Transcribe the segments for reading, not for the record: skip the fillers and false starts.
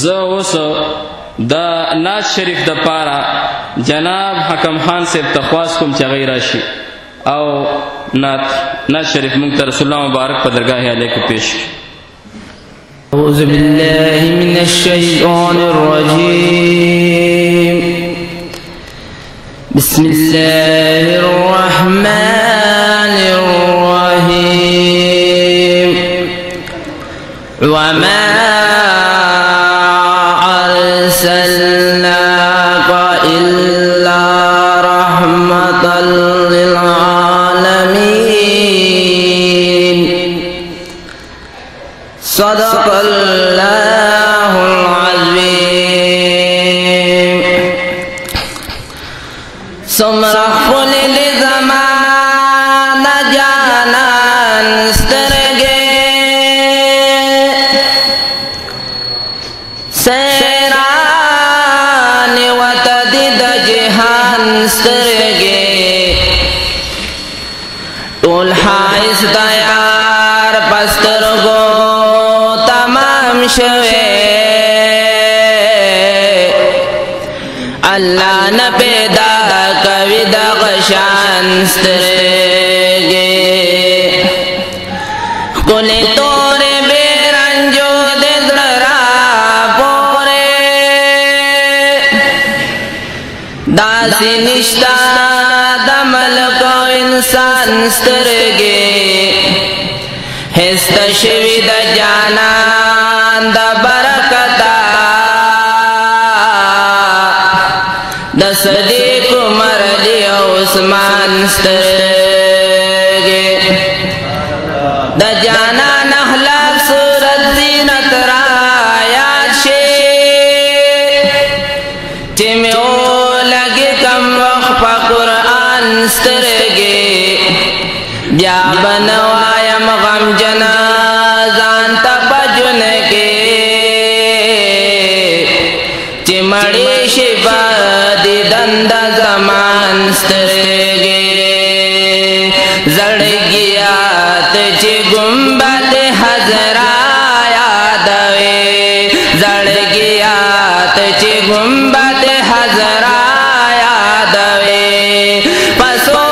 زه اوس د ناز شریف د پاره جناب حکم خان صاحب ته خواست کوم چې هغه راشي او ناز شریف مونږ ته رسول الله مبارک په درگاه علیه کې پیش کړي. أعوذ بالله من الشيطان الرجيم. بسم الله الرحمن الرحيم. وما أرسلناك إلا رحمة للعالمين. صدق الله العظيم. سمرخل لزمان جانان سترگے سیران وتدد جہان سترگے طول حائز دیار پسترگو شوے اللہ نہ پیدا کوي د غشان سترګې کولې تورې بے رنجو د زړه را پورې داسې نشتا د ملک او انسان سترګې هست شوی د جانان د برکتا د صدیق عمر علی عثمان سترګې د جانان اخلاق صورت زینت را یاد شي چې مې ولګي کم وخت په قرآن سترګې بیا بنوایم غم جنا ځان ته بجن کې چې مړې شي په دې دند زمان سترګې زړګیات چې ګمبد حضرا یادوي زړګیات چې ګمبد حضرا یادوي پسو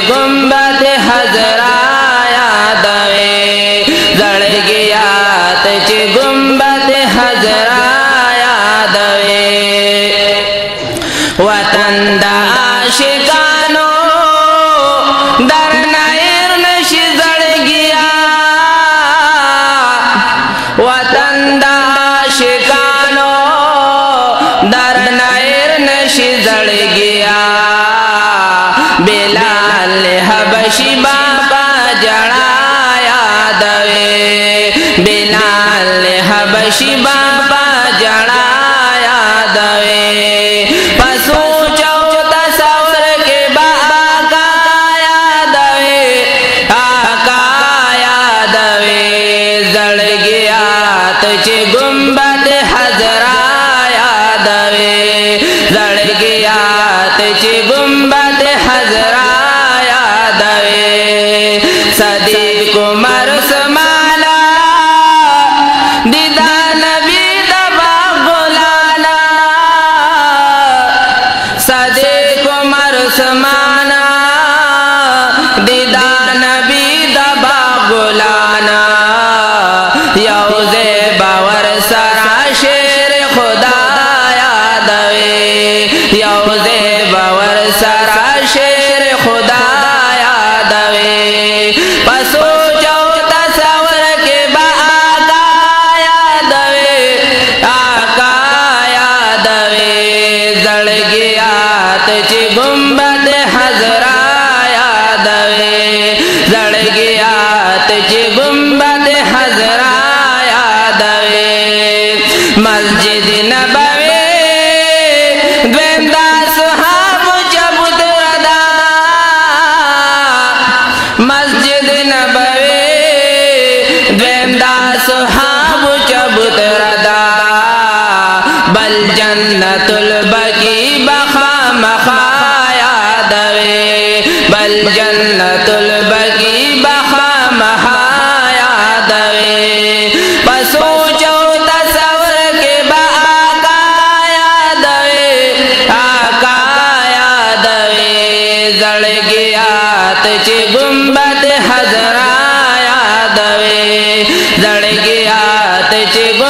گنبد حضرا یادوي زړګیات چې گنبد حضرا یادوي وطن د عاشقانو درنه ایر نشي زړګیا وطن د عاشقانو درنه ایر نشي زړګیا بلال حبشی بابا جڑا یادوي بلال حبشی بابا جڑا یادوي پسو چو تصور کے بابا یادوي آقا یادوي زړګیات چې گنبد حضرا یادوي زړګیات چې گنبد حضرا یادوي صدیق عمر سمالا دیدا نبی دبا غلانا صدیق عمر سمانا دیدا نبی دبا غلانا یوزے باور سرا شیر خدا یادوي یوزے باور سرا شیر خدا یادوي پسو جو تصور کے با آقا یادوي آقا یادوي زړګیات چې گنبد حضرا یادوي زړګیات چې گنبد حضرا یادوي مسجد نبوي مسجد نبوی دویم دا صحاب چبت ردا بل جنت البقی بخا مخا یاد